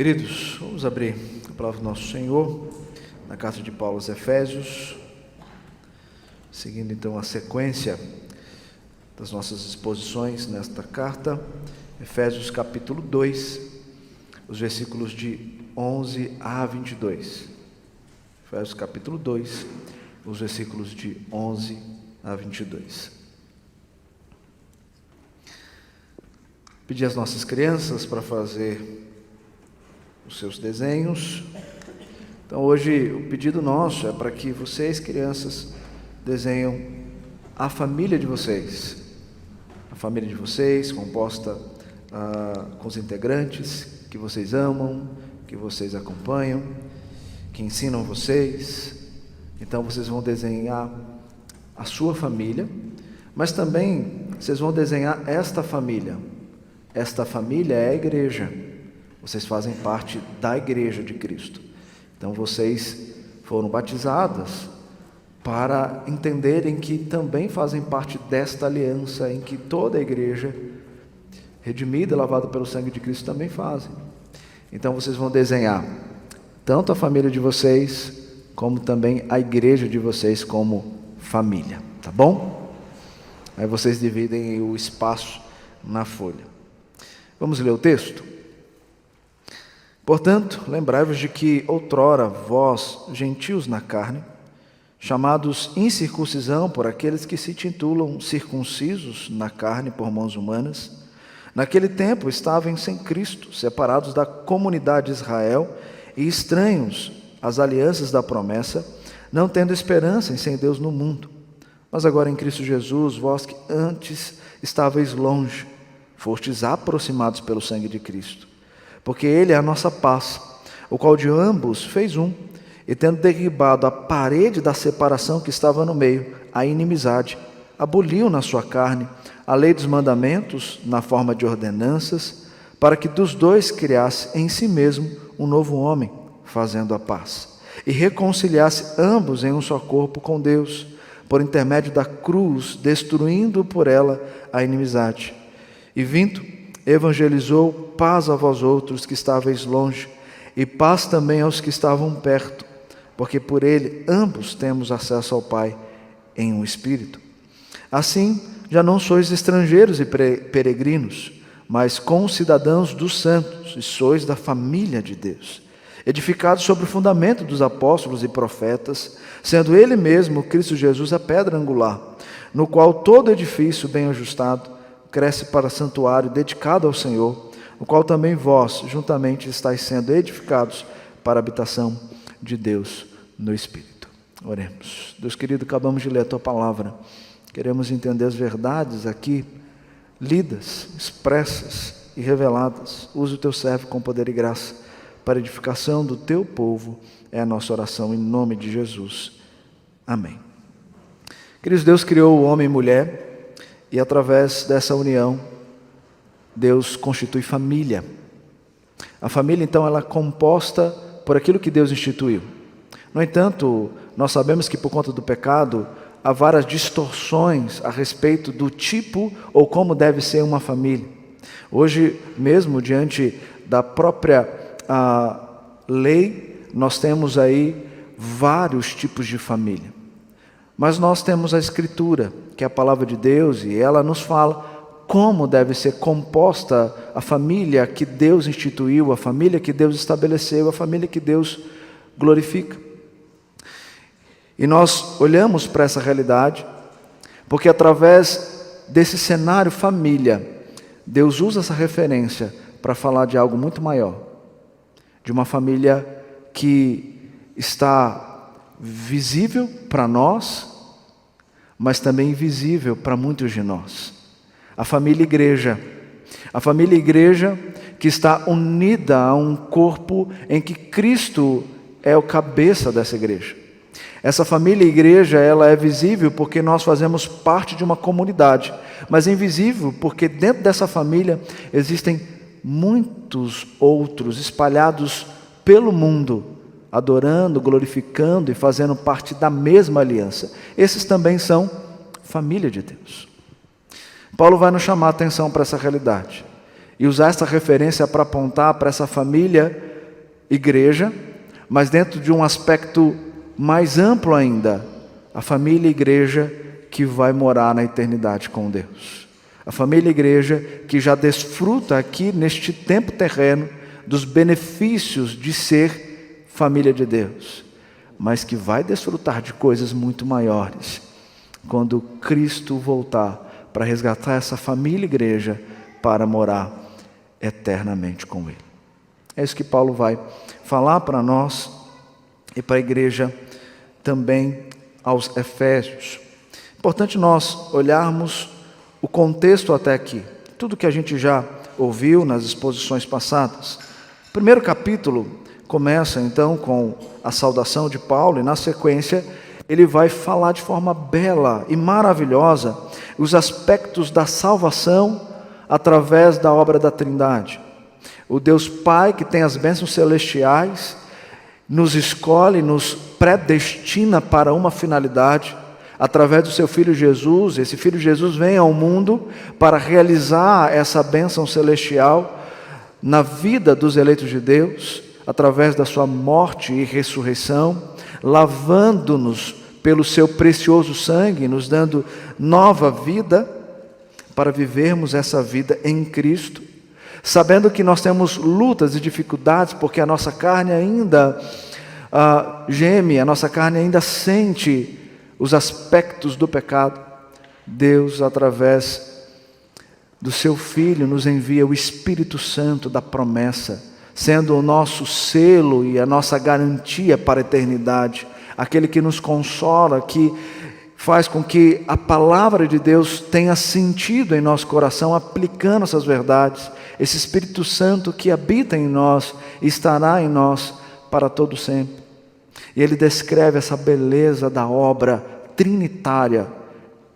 Queridos, vamos abrir a palavra do nosso Senhor na carta de Paulo aos Efésios, seguindo então a sequência das nossas exposições nesta carta. Efésios capítulo 2, os versículos de 11 a 22. Efésios capítulo 2, os versículos de 11 a 22. Pedir às nossas crianças para fazer os seus desenhos. Então hoje o pedido nosso é para que vocês, crianças, desenham a família de vocês. A família de vocês, composta com os integrantes que vocês amam, que vocês acompanham, que ensinam vocês. Então vocês vão desenhar a sua família, mas também vocês vão desenhar esta família. Esta família é a igreja. Vocês fazem parte da igreja de Cristo. Então vocês foram batizadas para entenderem que também fazem parte desta aliança em que toda a igreja, redimida e lavada pelo sangue de Cristo, também fazem. Então vocês vão desenhar tanto a família de vocês, como também a igreja de vocês como família, tá bom? Aí vocês dividem o espaço na folha. Vamos ler o texto? Portanto, lembrai-vos de que outrora vós, gentios na carne, chamados incircuncisão por aqueles que se titulam circuncisos na carne por mãos humanas, naquele tempo estavam sem Cristo, separados da comunidade de Israel e estranhos às alianças da promessa, não tendo esperança em sem Deus no mundo. Mas agora em Cristo Jesus, vós que antes estáveis longe, fostes aproximados pelo sangue de Cristo. Porque Ele é a nossa paz, o qual de ambos fez um, e tendo derribado a parede da separação que estava no meio, a inimizade, aboliu na sua carne a lei dos mandamentos na forma de ordenanças, para que dos dois criasse em si mesmo um novo homem, fazendo a paz, e reconciliasse ambos em um só corpo com Deus, por intermédio da cruz, destruindo por ela a inimizade. E vindo, evangelizou paz a vós outros que estáveis longe, e paz também aos que estavam perto, porque por ele ambos temos acesso ao Pai em um Espírito. Assim, já não sois estrangeiros e peregrinos, mas concidadãos dos santos, e sois da família de Deus, edificados sobre o fundamento dos apóstolos e profetas, sendo ele mesmo, Cristo Jesus, a pedra angular, no qual todo edifício bem ajustado cresce para santuário dedicado ao Senhor, no qual também vós, juntamente, estáis sendo edificados para a habitação de Deus no Espírito. Oremos. Deus querido, acabamos de ler a Tua palavra. Queremos entender as verdades aqui, lidas, expressas e reveladas. Use o Teu servo com poder e graça para a edificação do Teu povo. É a nossa oração em nome de Jesus. Amém. Queridos, Deus criou o homem e mulher, e através dessa união, Deus constitui família. A família, então, ela é composta por aquilo que Deus instituiu. No entanto, nós sabemos que por conta do pecado, há várias distorções a respeito do tipo ou como deve ser uma família. Hoje mesmo, diante da própria lei, nós temos aí vários tipos de família. Mas nós temos a Escritura, que é a palavra de Deus, e ela nos fala como deve ser composta a família que Deus instituiu, a família que Deus estabeleceu, a família que Deus glorifica. E nós olhamos para essa realidade, porque através desse cenário família, Deus usa essa referência para falar de algo muito maior, de uma família que está visível para nós, mas também invisível para muitos de nós. A família igreja. A família igreja que está unida a um corpo em que Cristo é o cabeça dessa igreja. Essa família igreja, ela é visível porque nós fazemos parte de uma comunidade, mas invisível porque dentro dessa família existem muitos outros espalhados pelo mundo, adorando, glorificando e fazendo parte da mesma aliança. Esses também são família de Deus. Paulo vai nos chamar a atenção para essa realidade e usar essa referência para apontar para essa família igreja, mas dentro de um aspecto mais amplo ainda, a família igreja que vai morar na eternidade com Deus. A família igreja que já desfruta aqui neste tempo terreno dos benefícios de ser família de Deus, mas que vai desfrutar de coisas muito maiores quando Cristo voltar para resgatar essa família igreja para morar eternamente com Ele. É isso que Paulo vai falar para nós e para a igreja também aos Efésios. Importante nós olharmos o contexto até aqui, tudo que a gente já ouviu nas exposições passadas. O primeiro capítulo começa então com a saudação de Paulo e na sequência ele vai falar de forma bela e maravilhosa os aspectos da salvação através da obra da Trindade. O Deus Pai, que tem as bênçãos celestiais, nos escolhe, nos predestina para uma finalidade, através do seu Filho Jesus. Esse Filho Jesus vem ao mundo para realizar essa bênção celestial na vida dos eleitos de Deus, através da sua morte e ressurreição, lavando-nos pelo seu precioso sangue, nos dando nova vida, para vivermos essa vida em Cristo, sabendo que nós temos lutas e dificuldades, porque a nossa carne ainda geme, a nossa carne ainda sente os aspectos do pecado. Deus, através do seu Filho, nos envia o Espírito Santo da promessa, sendo o nosso selo e a nossa garantia para a eternidade, aquele que nos consola, que faz com que a palavra de Deus tenha sentido em nosso coração, aplicando essas verdades. Esse Espírito Santo que habita em nós, estará em nós para todo sempre. E ele descreve essa beleza da obra trinitária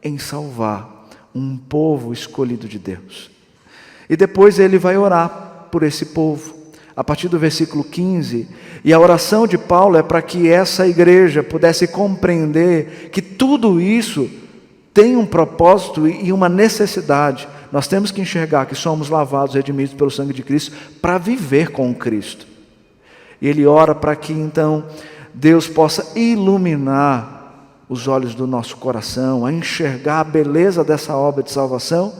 em salvar um povo escolhido de Deus. E depois ele vai orar por esse povo, a partir do versículo 15, e a oração de Paulo é para que essa igreja pudesse compreender que tudo isso tem um propósito e uma necessidade. Nós temos que enxergar que somos lavados, redimidos pelo sangue de Cristo, para viver com Cristo. E ele ora para que então Deus possa iluminar os olhos do nosso coração, a enxergar a beleza dessa obra de salvação,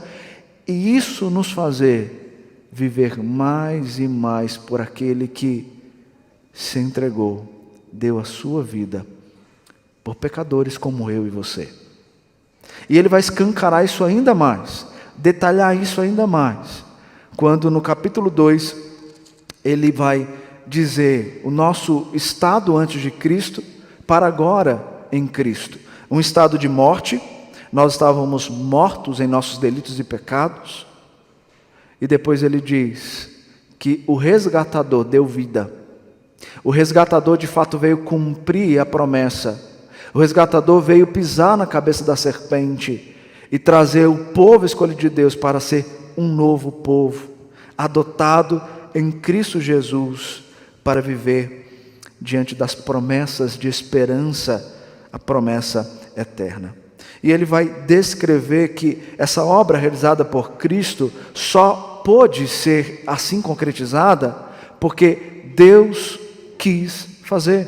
e isso nos fazer viver mais e mais por aquele que se entregou, deu a sua vida por pecadores como eu e você. E ele vai escancarar isso ainda mais, detalhar isso ainda mais, quando no capítulo 2 ele vai dizer o nosso estado antes de Cristo para agora em Cristo. Um estado de morte, nós estávamos mortos em nossos delitos e pecados. E depois ele diz que o resgatador deu vida. O resgatador de fato veio cumprir a promessa. O resgatador veio pisar na cabeça da serpente e trazer o povo escolhido de Deus para ser um novo povo, adotado em Cristo Jesus, para viver diante das promessas de esperança, a promessa eterna. E ele vai descrever que essa obra realizada por Cristo só pôde ser assim concretizada porque Deus quis fazer.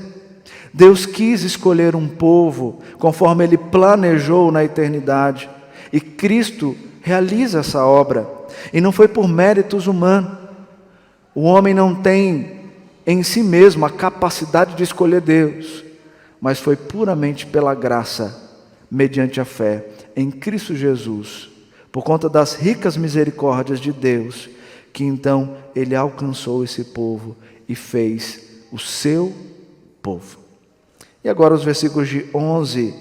Deus quis escolher um povo conforme Ele planejou na eternidade. E Cristo realiza essa obra. E não foi por méritos humanos. O homem não tem em si mesmo a capacidade de escolher Deus, mas foi puramente pela graça, mediante a fé em Cristo Jesus, por conta das ricas misericórdias de Deus, que então Ele alcançou esse povo e fez o seu povo. E agora os versículos de 11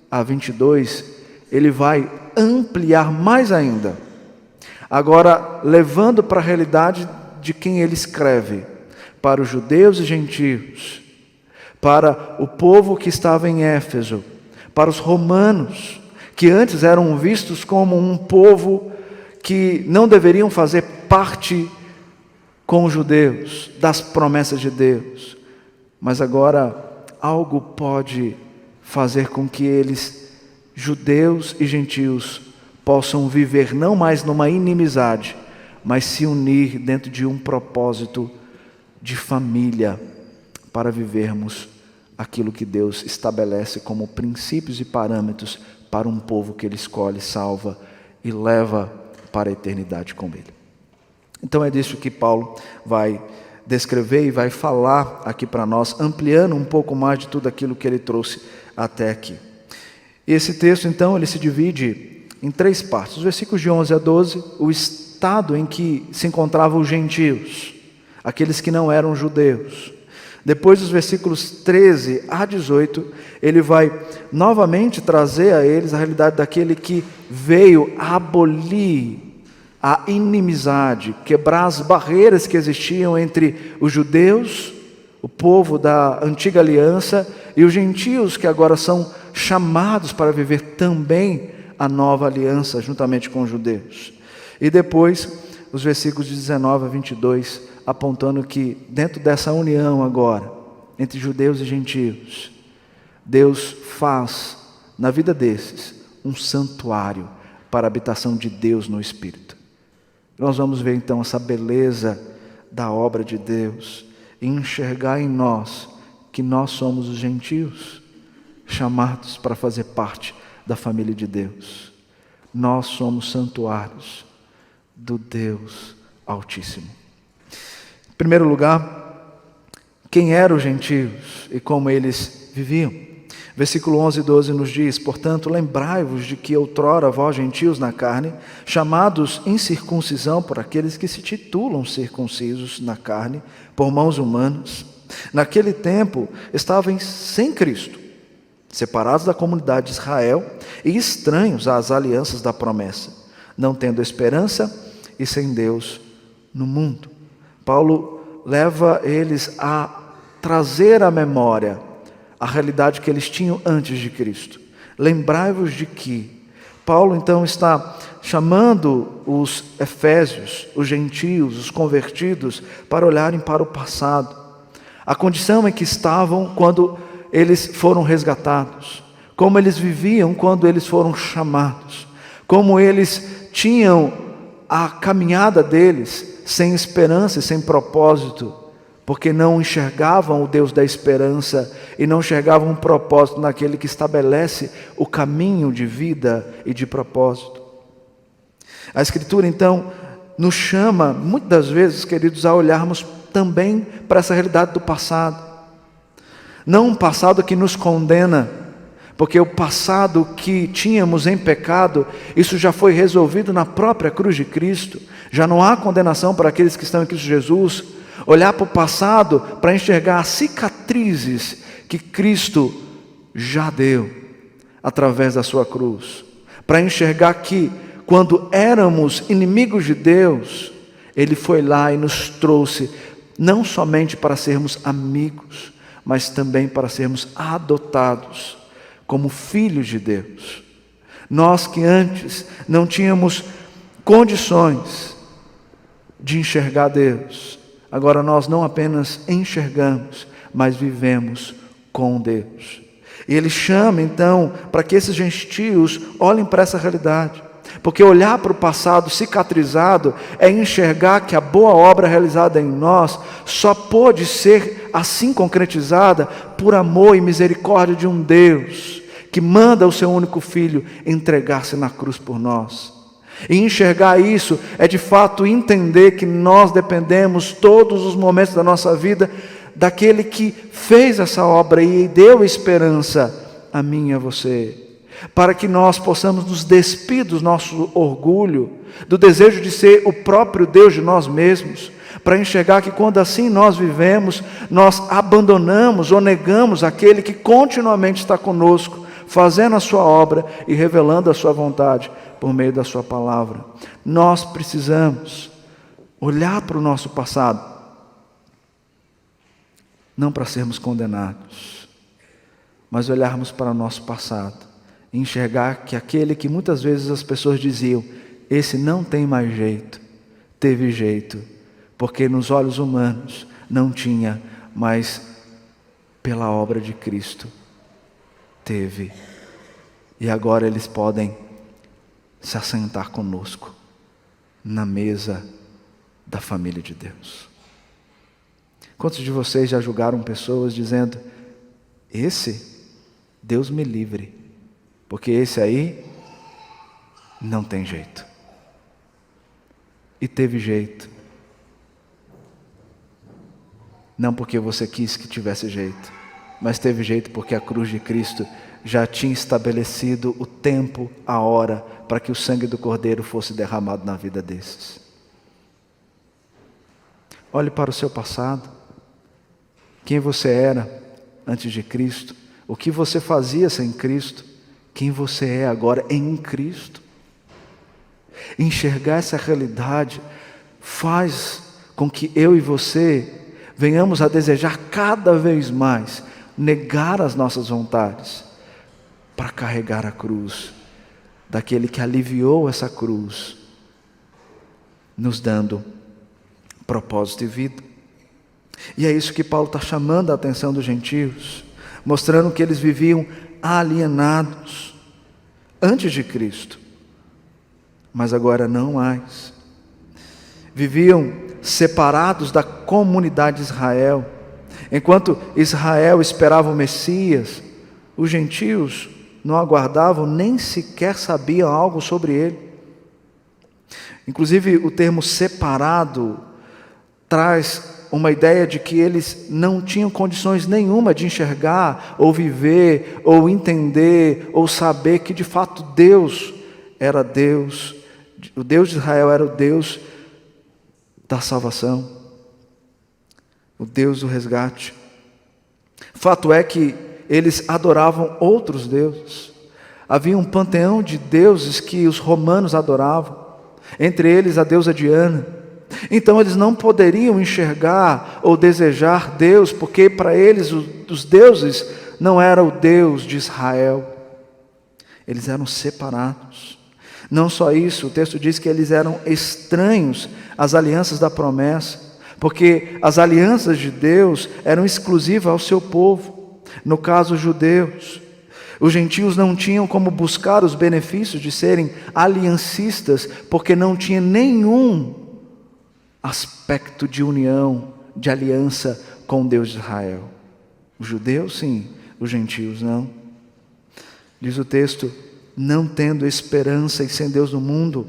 a 22, ele vai ampliar mais ainda, agora levando para a realidade de quem ele escreve, para os judeus e gentios, para o povo que estava em Éfeso, para os romanos, que antes eram vistos como um povo que não deveriam fazer parte com os judeus das promessas de Deus, mas agora algo pode fazer com que eles, judeus e gentios, possam viver não mais numa inimizade, mas se unir dentro de um propósito de família para vivermos aquilo que Deus estabelece como princípios e parâmetros para um povo que Ele escolhe, salva e leva para a eternidade com Ele. Então é disso que Paulo vai descrever e vai falar aqui para nós, ampliando um pouco mais de tudo aquilo que ele trouxe até aqui. E esse texto, então, ele se divide em 3 partes. Os versículos de 11 a 12, o estado em que se encontravam os gentios, aqueles que não eram judeus. Depois, dos versículos 13 a 18, ele vai novamente trazer a eles a realidade daquele que veio abolir a inimizade, quebrar as barreiras que existiam entre os judeus, o povo da antiga aliança, e os gentios que agora são chamados para viver também a nova aliança juntamente com os judeus. E depois, os versículos de 19 a 22, apontando que dentro dessa união agora, entre judeus e gentios, Deus faz na vida desses um santuário para a habitação de Deus no Espírito. Nós vamos ver então essa beleza da obra de Deus e enxergar em nós que nós somos os gentios chamados para fazer parte da família de Deus. Nós somos santuários do Deus Altíssimo. Em primeiro lugar, quem eram os gentios e como eles viviam? Versículo 11 e 12 nos diz: portanto, lembrai-vos de que outrora vós gentios na carne, chamados incircuncisão por aqueles que se titulam circuncisos na carne, por mãos humanas, naquele tempo estavam sem Cristo, separados da comunidade de Israel e estranhos às alianças da promessa, não tendo esperança e sem Deus no mundo. Paulo leva eles a trazer à memória a realidade que eles tinham antes de Cristo. Lembrai-vos de que Paulo então está chamando os efésios, os gentios, os convertidos, para olharem para o passado, a condição em que estavam quando eles foram resgatados, como eles viviam quando eles foram chamados, como eles tinham a caminhada deles sem esperança e sem propósito, porque não enxergavam o Deus da esperança e não enxergavam um propósito naquele que estabelece o caminho de vida e de propósito. A Escritura, então, nos chama, muitas das vezes, queridos, a olharmos também para essa realidade do passado. Não um passado que nos condena, porque o passado que tínhamos em pecado, isso já foi resolvido na própria cruz de Cristo. Já não há condenação para aqueles que estão em Cristo Jesus. Olhar para o passado para enxergar as cicatrizes que Cristo já deu através da sua cruz. Para enxergar que quando éramos inimigos de Deus, Ele foi lá e nos trouxe não somente para sermos amigos, mas também para sermos adotados como filhos de Deus. Nós que antes não tínhamos condições de enxergar Deus, agora nós não apenas enxergamos, mas vivemos com Deus. E Ele chama então para que esses gentios olhem para essa realidade, porque olhar para o passado cicatrizado é enxergar que a boa obra realizada em nós só pôde ser assim concretizada por amor e misericórdia de um Deus que manda o seu único Filho entregar-se na cruz por nós. E enxergar isso é de fato entender que nós dependemos todos os momentos da nossa vida daquele que fez essa obra e deu esperança a mim e a você, para que nós possamos nos despir do nosso orgulho, do desejo de ser o próprio Deus de nós mesmos, para enxergar que quando assim nós vivemos, nós abandonamos ou negamos aquele que continuamente está conosco, fazendo a sua obra e revelando a sua vontade por meio da sua palavra. Nós precisamos olhar para o nosso passado, não para sermos condenados, mas olharmos para o nosso passado e enxergar que aquele que muitas vezes as pessoas diziam, esse não tem mais jeito, teve jeito, porque nos olhos humanos não tinha, mas pela obra de Cristo teve. E agora eles podem se assentar conosco na mesa da família de Deus. Quantos de vocês já julgaram pessoas dizendo: esse, Deus me livre, porque esse aí não tem jeito? E teve jeito. Não porque você quis que tivesse jeito, mas teve jeito porque a cruz de Cristo já tinha estabelecido o tempo, a hora, para que o sangue do Cordeiro fosse derramado na vida desses. Olhe para o seu passado. Quem você era antes de Cristo, o que você fazia sem Cristo, quem você é agora em Cristo. Enxergar essa realidade faz com que eu e você venhamos a desejar cada vez mais negar as nossas vontades para carregar a cruz daquele que aliviou essa cruz, nos dando propósito e vida. E é isso que Paulo está chamando a atenção dos gentios, mostrando que eles viviam alienados antes de Cristo, mas agora não mais. Viviam separados da comunidade de Israel. Enquanto Israel esperava o Messias, os gentios não aguardavam, nem sequer sabiam algo sobre ele. Inclusive, o termo separado traz uma ideia de que eles não tinham condições nenhuma de enxergar, ou viver, ou entender, ou saber que de fato Deus era Deus, o Deus de Israel era o Deus da salvação, o Deus do resgate. Fato é que eles adoravam outros deuses. Havia um panteão de deuses que os romanos adoravam, entre eles a deusa Diana. Então eles não poderiam enxergar ou desejar Deus, porque para eles os deuses não eram o Deus de Israel. Eles eram separados. Não só isso, o texto diz que eles eram estranhos às alianças da promessa, porque as alianças de Deus eram exclusivas ao seu povo, no caso os judeus. Os gentios não tinham como buscar os benefícios de serem aliancistas, porque não tinha nenhum aspecto de união, de aliança com Deus de Israel. Os judeus sim, os gentios não. Diz o texto: não tendo esperança e sem Deus no mundo.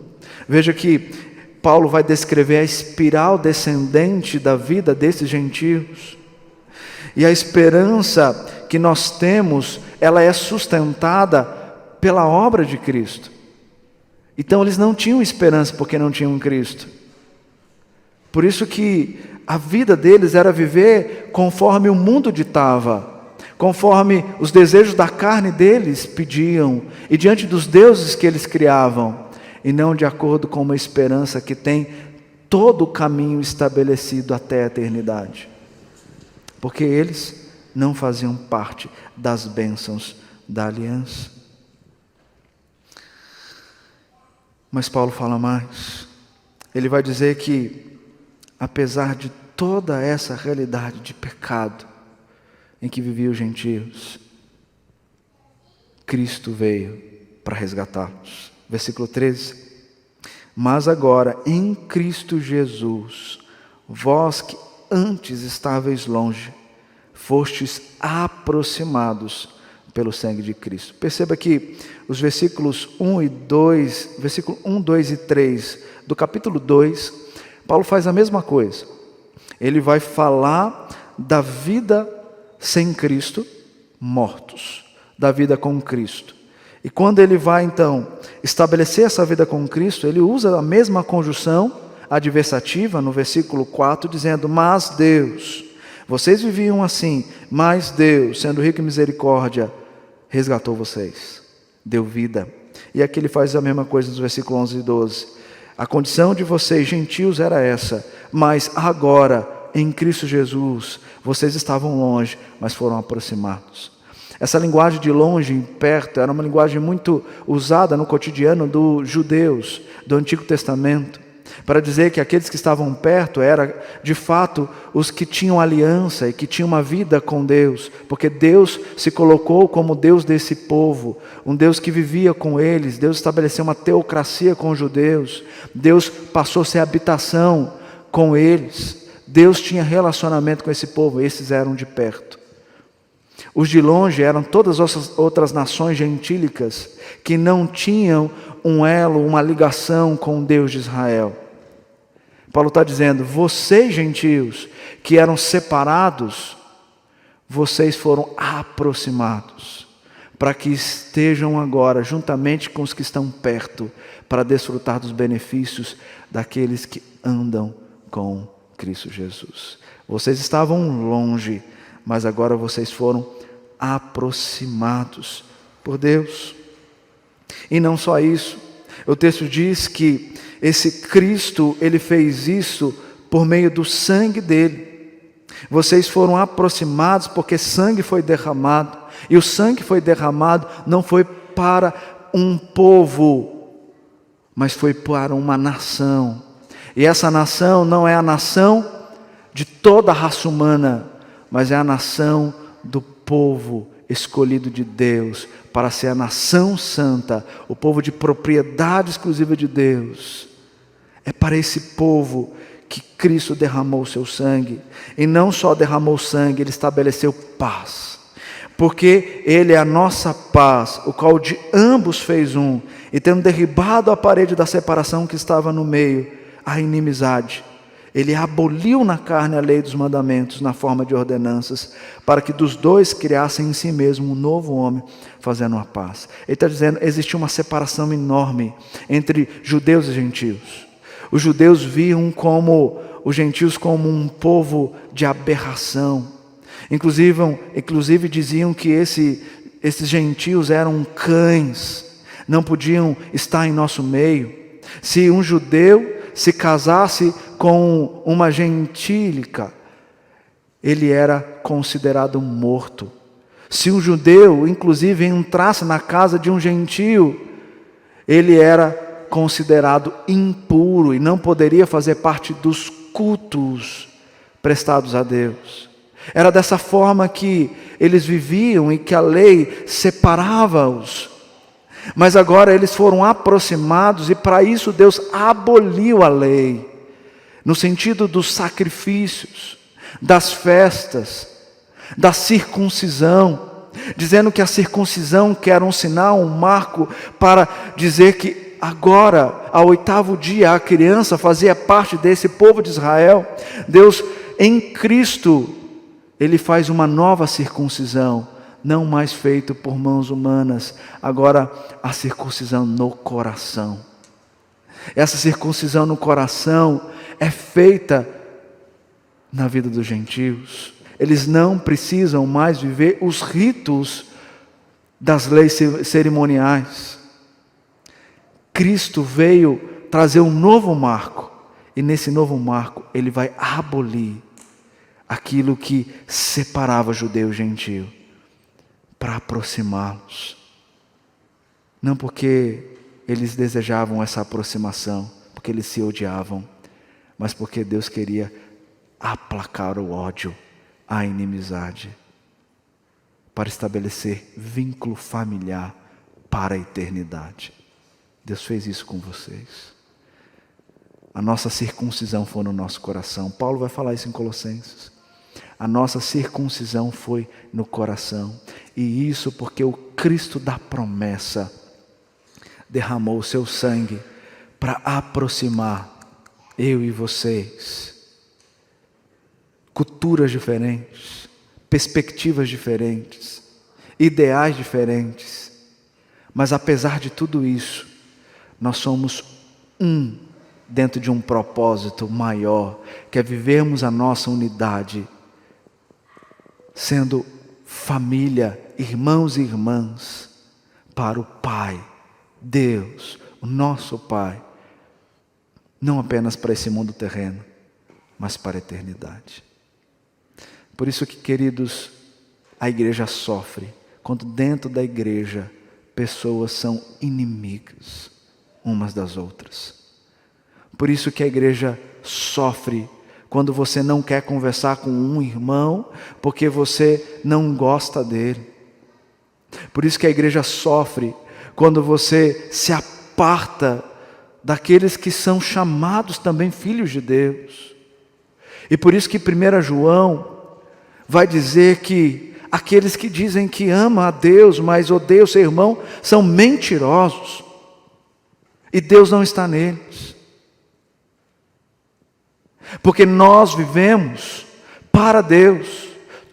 Veja que Paulo vai descrever a espiral descendente da vida desses gentios. E a esperança que nós temos, ela é sustentada pela obra de Cristo. Então eles não tinham esperança porque não tinham Cristo. Por isso que a vida deles era viver conforme o mundo ditava, conforme os desejos da carne deles pediam, e diante dos deuses que eles criavam, e não de acordo com uma esperança que tem todo o caminho estabelecido até a eternidade. Porque eles não faziam parte das bênçãos da aliança. Mas Paulo fala mais. Ele vai dizer que, apesar de toda essa realidade de pecado em que viviam os gentios, Cristo veio para resgatá-los. Versículo 13. Mas agora, em Cristo Jesus, vós que antes estáveis longe, fostes aproximados pelo sangue de Cristo. Perceba que os versículos 1 e 2, versículo 1, 2 e 3 do capítulo 2, Paulo faz a mesma coisa. Ele vai falar da vida sem Cristo, mortos, da vida com Cristo. E quando ele vai então estabelecer essa vida com Cristo, ele usa a mesma conjunção adversativa no versículo 4, dizendo: mas Deus, vocês viviam assim, mas Deus, sendo rico em misericórdia, resgatou vocês, deu vida. E aqui ele faz a mesma coisa nos versículos 11 e 12. A condição de vocês, gentios, era essa, mas agora, em Cristo Jesus, vocês estavam longe, mas foram aproximados. Essa linguagem de longe e perto era uma linguagem muito usada no cotidiano dos judeus do Antigo Testamento, para dizer que aqueles que estavam perto eram, de fato, os que tinham aliança e que tinham uma vida com Deus, porque Deus se colocou como Deus desse povo, um Deus que vivia com eles. Deus estabeleceu uma teocracia com os judeus, Deus passou a ser habitação com eles, Deus tinha relacionamento com esse povo, esses eram de perto. Os de longe eram todas as outras nações gentílicas que não tinham um elo, uma ligação com o Deus de Israel. Paulo está dizendo, vocês gentios que eram separados, vocês foram aproximados, para que estejam agora juntamente com os que estão perto, para desfrutar dos benefícios daqueles que andam com Cristo Jesus. Vocês estavam longe, mas agora vocês foram aproximados por Deus. E não só isso, o texto diz que esse Cristo, ele fez isso por meio do sangue dele. Vocês foram aproximados porque sangue foi derramado, e o sangue foi derramado não foi para um povo, mas foi para uma nação. E essa nação não é a nação de toda a raça humana, mas é a nação do povo escolhido de Deus, para ser a nação santa, o povo de propriedade exclusiva de Deus. É para esse povo que Cristo derramou o seu sangue. E não só derramou sangue, Ele estabeleceu paz. Porque Ele é a nossa paz, o qual de ambos fez um. E tendo derribado a parede da separação que estava no meio, a inimizade, Ele aboliu na carne a lei dos mandamentos, na forma de ordenanças, para que dos dois criassem em si mesmo um novo homem, fazendo a paz. Ele está dizendo, existia uma separação enorme entre judeus e gentios. Os judeus viam os gentios como um povo de aberração. Inclusive diziam que esses gentios eram cães, não podiam estar em nosso meio. Se um judeu se casasse com uma gentílica, ele era considerado morto. Se um judeu, inclusive, entrasse na casa de um gentio, ele era considerado impuro e não poderia fazer parte dos cultos prestados a Deus. Era dessa forma que eles viviam e que a lei separava-os. Mas agora eles foram aproximados e para isso Deus aboliu a lei, no sentido dos sacrifícios, das festas, da circuncisão, dizendo que a circuncisão que era um sinal, um marco para dizer que agora, ao 8º dia, a criança fazia parte desse povo de Israel. Deus, em Cristo, Ele faz uma nova circuncisão, não mais feito por mãos humanas, agora a circuncisão no coração. Essa circuncisão no coração é feita na vida dos gentios. Eles não precisam mais viver os ritos das leis cerimoniais. Cristo veio trazer um novo marco, e nesse novo marco Ele vai abolir aquilo que separava judeu e gentio, para aproximá-los. Não porque eles desejavam essa aproximação, porque eles se odiavam, mas porque Deus queria aplacar o ódio, a inimizade, para estabelecer vínculo familiar para a eternidade. Deus fez isso com vocês. A nossa circuncisão foi no nosso coração. Paulo vai falar isso em Colossenses. A nossa circuncisão foi no coração. E isso porque o Cristo da promessa derramou o seu sangue para aproximar eu e vocês. Culturas diferentes, perspectivas diferentes, ideais diferentes. Mas apesar de tudo isso, nós somos um dentro de um propósito maior, que é vivermos a nossa unidade, sendo família, irmãos e irmãs, para o Pai, Deus, o nosso Pai, não apenas para esse mundo terreno, mas para a eternidade. Por isso que, queridos, a igreja sofre, quando dentro da igreja, pessoas são inimigas umas das outras. Por isso que a igreja sofre quando você não quer conversar com um irmão, porque você não gosta dele. Por isso que a igreja sofre quando você se aparta daqueles que são chamados também filhos de Deus. E por isso que 1 João vai dizer que aqueles que dizem que amam a Deus, mas odeiam o seu irmão, são mentirosos. E Deus não está neles. Porque nós vivemos para Deus.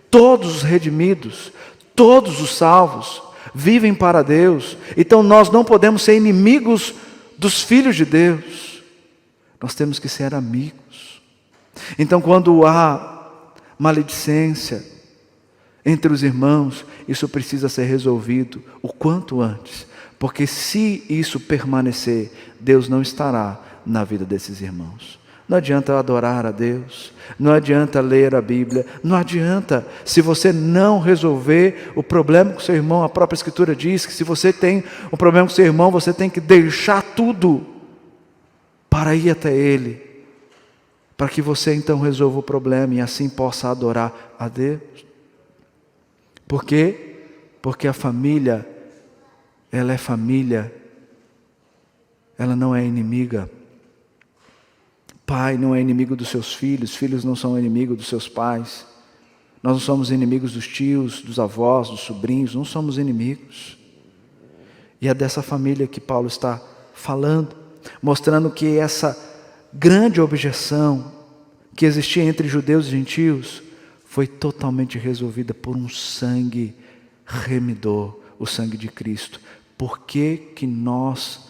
Todos os redimidos, todos os salvos, vivem para Deus. Então nós não podemos ser inimigos dos filhos de Deus. Nós temos que ser amigos. Então quando há maledicência entre os irmãos, isso precisa ser resolvido o quanto antes. Porque se isso permanecer, Deus não estará na vida desses irmãos. Não adianta adorar a Deus, não adianta ler a Bíblia, não adianta, se você não resolver o problema com seu irmão. A própria Escritura diz que se você tem um problema com seu irmão, você tem que deixar tudo para ir até ele, para que você então resolva o problema e assim possa adorar a Deus. Por quê? Porque a família, ela é família, ela não é inimiga. Pai não é inimigo dos seus filhos, filhos não são inimigos dos seus pais. Nós não somos inimigos dos tios, dos avós, dos sobrinhos, não somos inimigos. E é dessa família que Paulo está falando, mostrando que essa grande objeção que existia entre judeus e gentios foi totalmente resolvida por um sangue remidor, o sangue de Cristo. Por que que nós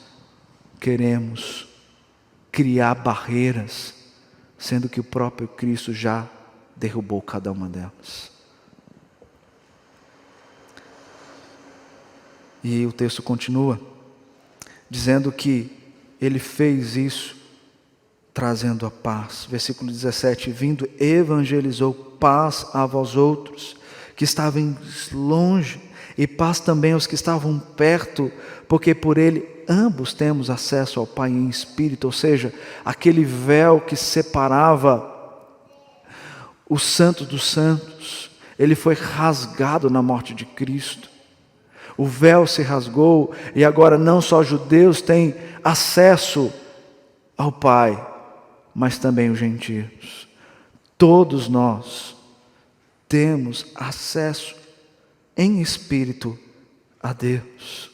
queremos criar barreiras, sendo que o próprio Cristo já derrubou cada uma delas? E o texto continua, dizendo que ele fez isso, trazendo a paz. Versículo 17, vindo evangelizou paz a vós outros, que estavam longe, e paz também aos que estavam perto, porque por ele ambos temos acesso ao Pai em espírito. Ou seja, aquele véu que separava o santo dos santos, ele foi rasgado na morte de Cristo. O véu se rasgou e agora não só judeus têm acesso ao Pai, mas também os gentios. Todos nós temos acesso em espírito a Deus.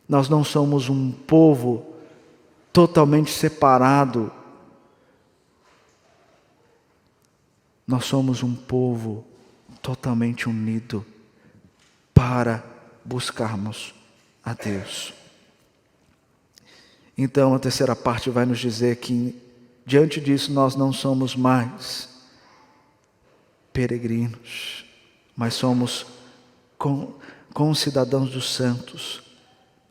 Nós não somos um povo totalmente separado. Nós somos um povo totalmente unido para buscarmos a Deus. Então a terceira parte vai nos dizer que diante disso nós não somos mais peregrinos, mas somos concidadãos dos santos,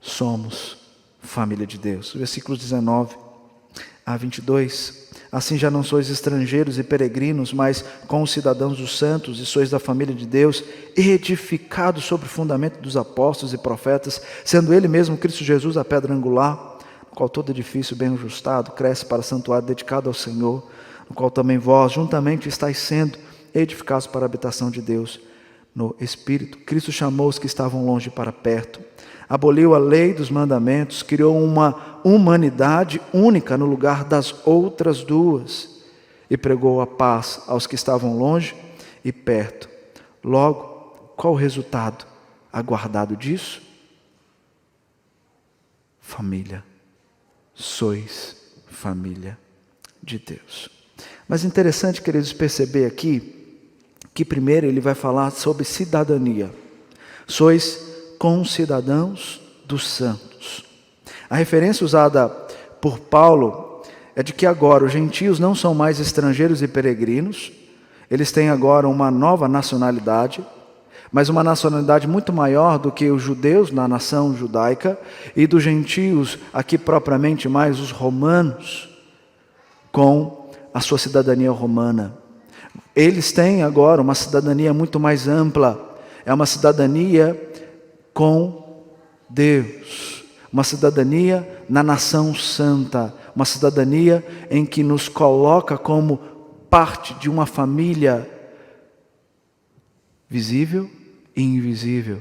somos família de Deus. Versículos 19 a 22. Assim já não sois estrangeiros e peregrinos, mas concidadãos dos santos, e sois da família de Deus, edificados sobre o fundamento dos apóstolos e profetas, sendo ele mesmo Cristo Jesus a pedra angular, no qual todo edifício bem ajustado cresce para santuário dedicado ao Senhor, no qual também vós juntamente estáis sendo edificados para a habitação de Deus no Espírito. Cristo chamou os que estavam longe para perto, aboliu a lei dos mandamentos, criou uma humanidade única no lugar das outras duas e pregou a paz aos que estavam longe e perto. Logo, qual o resultado aguardado disso? Família. Sois família de Deus. Mas interessante, queridos, perceber aqui que primeiro ele vai falar sobre cidadania. Sois concidadãos dos santos. A referência usada por Paulo é de que agora os gentios não são mais estrangeiros e peregrinos, eles têm agora uma nova nacionalidade, mas uma nacionalidade muito maior do que os judeus na nação judaica e dos gentios, aqui propriamente mais os romanos, com a sua cidadania romana. Eles têm agora uma cidadania muito mais ampla, é uma cidadania com Deus, uma cidadania na nação santa, uma cidadania em que nos coloca como parte de uma família visível e invisível.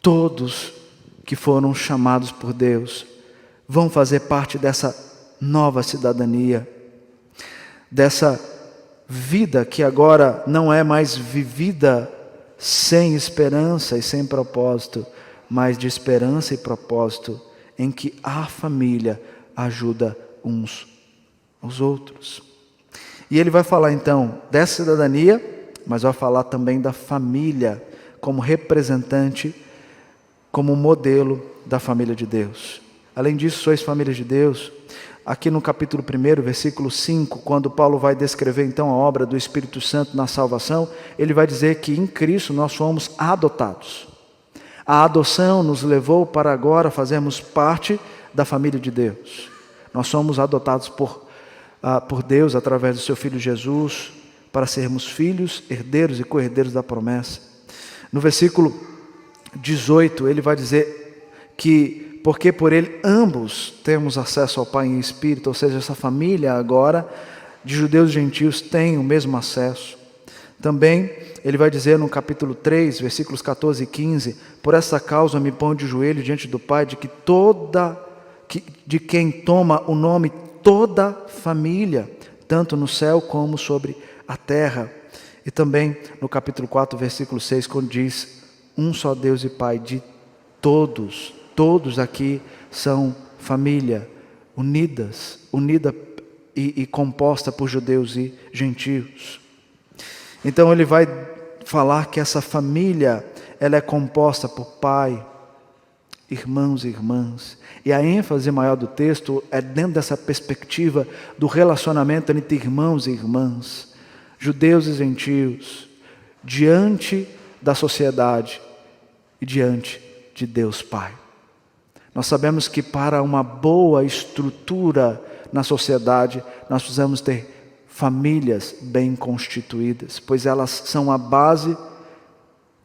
Todos que foram chamados por Deus vão fazer parte dessa nova cidadania. dessa vida que agora não é mais vivida sem esperança e sem propósito, mas de esperança e propósito, em que a família ajuda uns aos outros. E ele vai falar então dessa cidadania, mas vai falar também da família como representante, como modelo da família de Deus. Além disso, sois família de Deus. Aqui no capítulo 1, versículo 5, quando Paulo vai descrever então a obra do Espírito Santo na salvação, ele vai dizer que em Cristo nós fomos adotados. A adoção nos levou para agora fazermos parte da família de Deus. Nós somos adotados por Deus através do seu Filho Jesus, para sermos filhos, herdeiros e co-herdeiros da promessa. No versículo 18, ele vai dizer que porque por ele ambos temos acesso ao Pai em Espírito, ou seja, essa família agora de judeus e gentios tem o mesmo acesso. Também ele vai dizer no capítulo 3, versículos 14 e 15, por essa causa me ponho de joelho diante do Pai, de quem toma o nome toda família, tanto no céu como sobre a terra. E também no capítulo 4, versículo 6, quando diz, um só Deus e Pai de todos aqui são família, unida e composta por judeus e gentios. Então ele vai falar que essa família, ela é composta por pai, irmãos e irmãs. E a ênfase maior do texto é dentro dessa perspectiva do relacionamento entre irmãos e irmãs, judeus e gentios, diante da sociedade e diante de Deus Pai. Nós sabemos que para uma boa estrutura na sociedade, nós precisamos ter famílias bem constituídas, pois elas são a base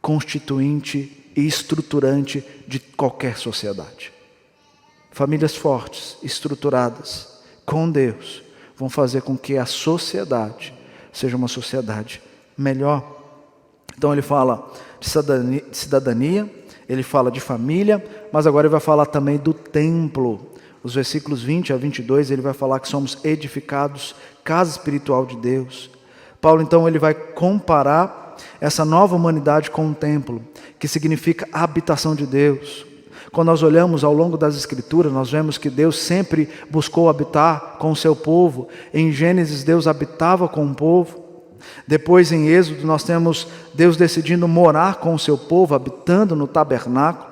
constituinte e estruturante de qualquer sociedade. Famílias fortes, estruturadas, com Deus, vão fazer com que a sociedade seja uma sociedade melhor. Então ele fala de cidadania, ele fala de família, mas agora ele vai falar também do templo. Os versículos 20 a 22, ele vai falar que somos edificados, casa espiritual de Deus. Paulo então ele vai comparar essa nova humanidade com um templo, que significa a habitação de Deus. Quando nós olhamos ao longo das Escrituras, nós vemos que Deus sempre buscou habitar com o seu povo. Em Gênesis, Deus habitava com o povo. Depois em Êxodo nós temos Deus decidindo morar com o seu povo, habitando no tabernáculo.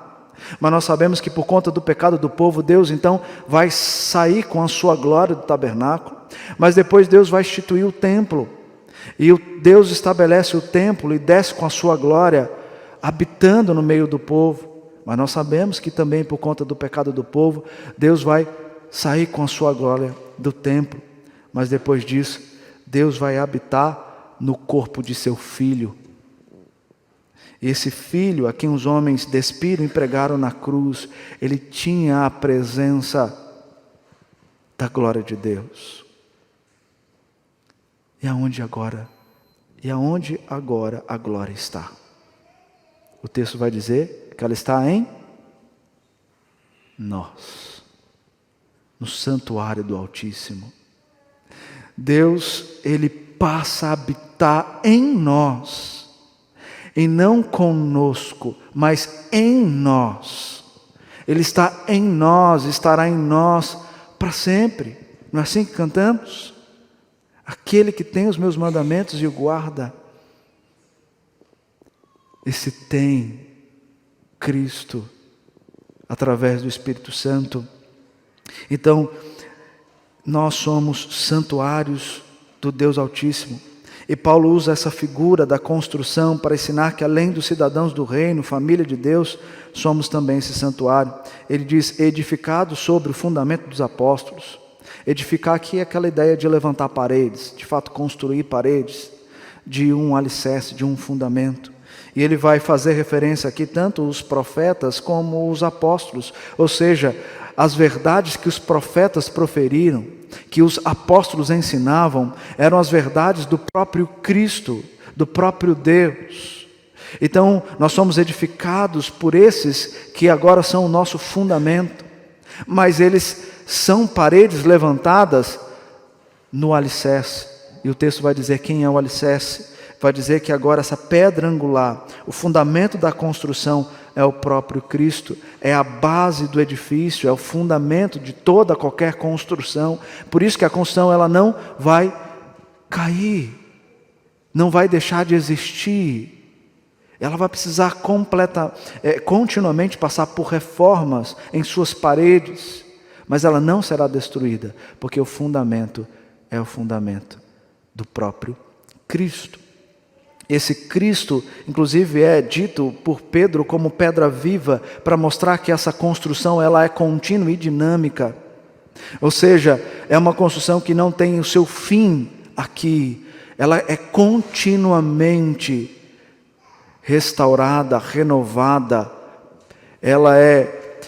Mas nós sabemos que por conta do pecado do povo, Deus então vai sair com a sua glória do tabernáculo. Mas depois Deus vai instituir o templo. E Deus estabelece o templo e desce com a sua glória, habitando no meio do povo. Mas nós sabemos que também por conta do pecado do povo, Deus vai sair com a sua glória do templo. Mas depois disso, Deus vai habitar no corpo de seu Filho. E esse Filho, a quem os homens despiram e pregaram na cruz, ele tinha a presença da glória de Deus. E aonde agora a glória está? O texto vai dizer que ela está em nós, no santuário do Altíssimo. Deus, ele passa a habitar em nós, e não conosco, mas em nós. Ele está em nós, estará em nós para sempre. Não é assim que cantamos? Aquele que tem os meus mandamentos e o guarda. Esse tem Cristo através do Espírito Santo. Então, nós somos santuários do Deus Altíssimo. E Paulo usa essa figura da construção para ensinar que além dos cidadãos do reino, família de Deus, somos também esse santuário. Ele diz, edificado sobre o fundamento dos apóstolos. Edificar aqui é aquela ideia de levantar paredes, de fato construir paredes, de um alicerce, de um fundamento. E ele vai fazer referência aqui tanto os profetas como os apóstolos, ou seja, as verdades que os profetas proferiram, que os apóstolos ensinavam, eram as verdades do próprio Cristo, do próprio Deus. Então, nós somos edificados por esses que agora são o nosso fundamento, mas eles são paredes levantadas no alicerce, e o texto vai dizer quem é o alicerce. Vai dizer que agora essa pedra angular, o fundamento da construção é o próprio Cristo, é a base do edifício, é o fundamento de toda qualquer construção. Por isso que a construção ela não vai cair, não vai deixar de existir. Ela vai precisar continuamente passar por reformas em suas paredes, mas ela não será destruída, porque o fundamento é o fundamento do próprio Cristo. Esse Cristo, inclusive, é dito por Pedro como pedra viva, para mostrar que essa construção ela é contínua e dinâmica. Ou seja, é uma construção que não tem o seu fim aqui. Ela é continuamente restaurada, renovada. Ela é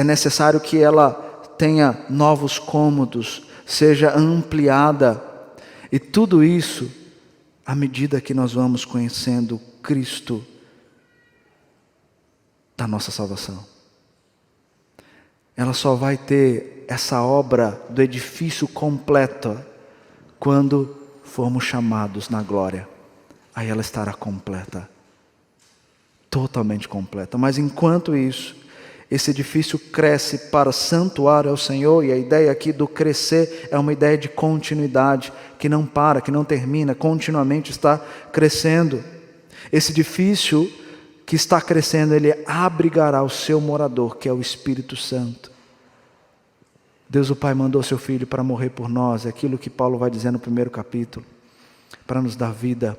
necessário que ela tenha novos cômodos, seja ampliada. E tudo isso, à medida que nós vamos conhecendo Cristo da nossa salvação. Ela só vai ter essa obra do edifício completa quando formos chamados na glória. Aí ela estará completa, totalmente completa. Mas enquanto isso, esse edifício cresce para santuário ao Senhor, e a ideia aqui do crescer é uma ideia de continuidade, que não para, que não termina, continuamente está crescendo. Esse edifício que está crescendo, ele abrigará o seu morador, que é o Espírito Santo. Deus o Pai mandou seu Filho para morrer por nós, é aquilo que Paulo vai dizer no primeiro capítulo, para nos dar vida.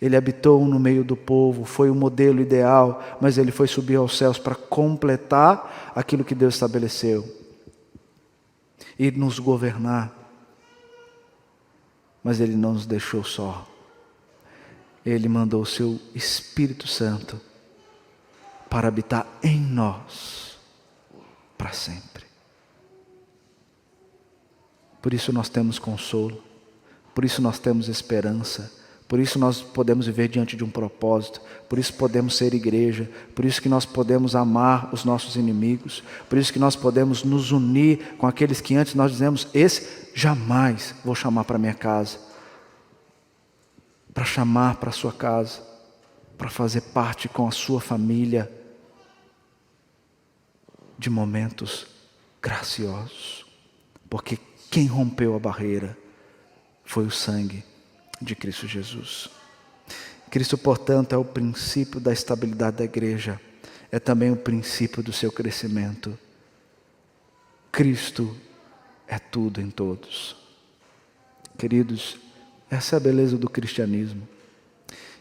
Ele habitou no meio do povo, foi o modelo ideal, mas ele foi subir aos céus para completar aquilo que Deus estabeleceu e nos governar. Mas ele não nos deixou só. Ele mandou o seu Espírito Santo para habitar em nós para sempre. Por isso nós temos consolo, por isso nós temos esperança, por isso nós podemos viver diante de um propósito, por isso podemos ser igreja, por isso que nós podemos amar os nossos inimigos, por isso que nós podemos nos unir com aqueles que antes nós dizemos, esse jamais vou chamar para minha casa, para chamar para a sua casa, para fazer parte com a sua família de momentos graciosos, porque quem rompeu a barreira foi o sangue de Cristo Jesus. Cristo, portanto, é o princípio da estabilidade da igreja, é também o princípio do seu crescimento. Cristo é tudo em todos. Queridos, essa é a beleza do cristianismo.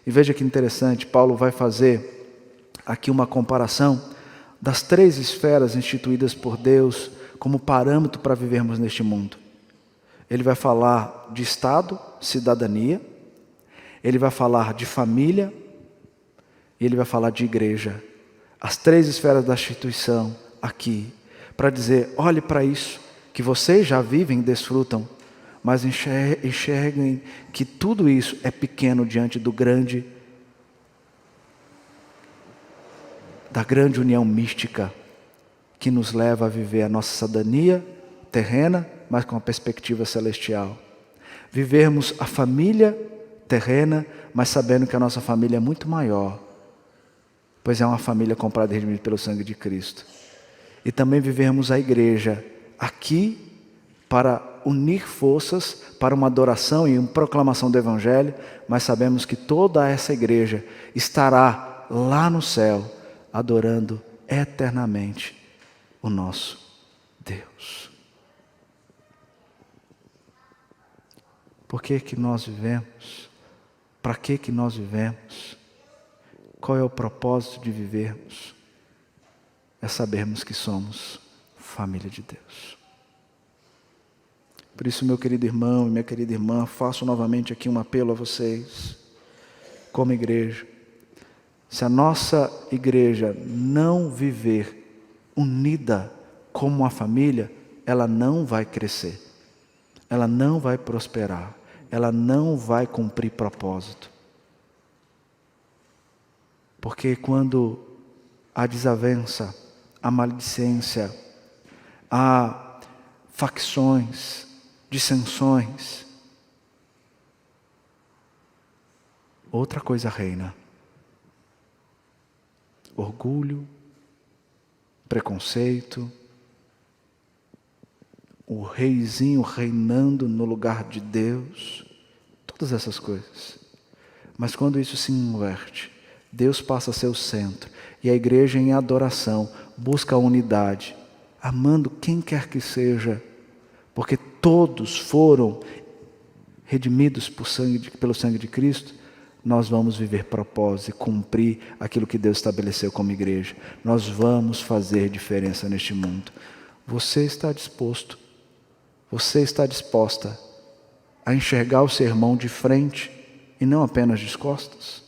E veja que interessante, Paulo vai fazer aqui uma comparação das 3 esferas instituídas por Deus como parâmetro para vivermos neste mundo. Ele vai falar de Estado, cidadania, ele vai falar de família e ele vai falar de igreja. As 3 esferas da instituição aqui, para dizer, olhe para isso, que vocês já vivem e desfrutam, mas enxerguem que tudo isso é pequeno diante da grande união mística que nos leva a viver a nossa cidadania terrena, mas com a perspectiva celestial. Vivermos a família terrena, mas sabendo que a nossa família é muito maior, pois é uma família comprada e redimida pelo sangue de Cristo. E também vivermos a igreja aqui para unir forças para uma adoração e uma proclamação do Evangelho, mas sabemos que toda essa igreja estará lá no céu, adorando eternamente o nosso Deus. Por que que nós vivemos? Para que nós vivemos? Qual é o propósito de vivermos? É sabermos que somos família de Deus. Por isso, meu querido irmão e minha querida irmã, faço novamente aqui um apelo a vocês, como igreja. Se a nossa igreja não viver unida como uma família, ela não vai crescer, ela não vai prosperar, ela não vai cumprir propósito. Porque quando há desavença, há maledicência, há facções, dissensões. Outra coisa reina: orgulho, preconceito, o reizinho reinando no lugar de Deus, todas essas coisas. Mas quando isso se inverte, Deus passa a ser o centro, e a igreja em adoração busca a unidade, amando quem quer que seja, porque todos foram redimidos pelo sangue de Cristo. Nós vamos viver propósito e cumprir aquilo que Deus estabeleceu como igreja. Nós vamos fazer diferença neste mundo. Você está disposto, você está disposta a enxergar o seu irmão de frente e não apenas de costas?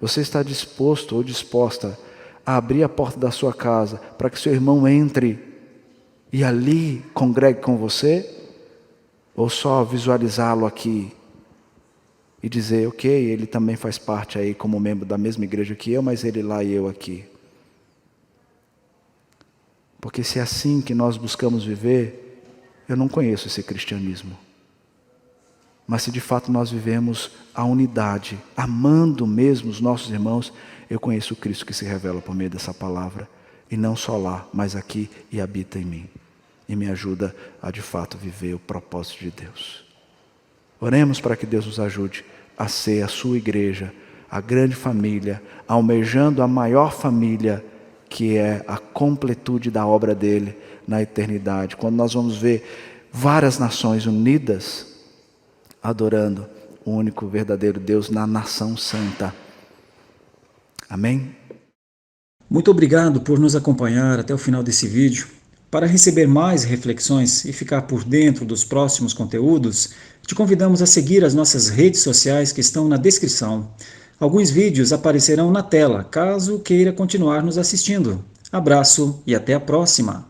Você está disposto ou disposta a abrir a porta da sua casa para que seu irmão entre e ali congregue com você? Ou só visualizá-lo aqui e dizer, ok, ele também faz parte aí como membro da mesma igreja que eu, mas ele lá e eu aqui? Porque se é assim que nós buscamos viver, eu não conheço esse cristianismo. Mas se de fato nós vivemos a unidade, amando mesmo os nossos irmãos, eu conheço o Cristo que se revela por meio dessa palavra. E não só lá, mas aqui, e habita em mim. E me ajuda a de fato viver o propósito de Deus. Oremos para que Deus nos ajude a ser a sua igreja, a grande família, almejando a maior família, que é a completude da obra dele na eternidade. Quando nós vamos ver várias nações unidas, adorando o único verdadeiro Deus na nação santa. Amém? Muito obrigado por nos acompanhar até o final desse vídeo. Para receber mais reflexões e ficar por dentro dos próximos conteúdos, te convidamos a seguir as nossas redes sociais que estão na descrição. Alguns vídeos aparecerão na tela, caso queira continuar nos assistindo. Abraço e até a próxima!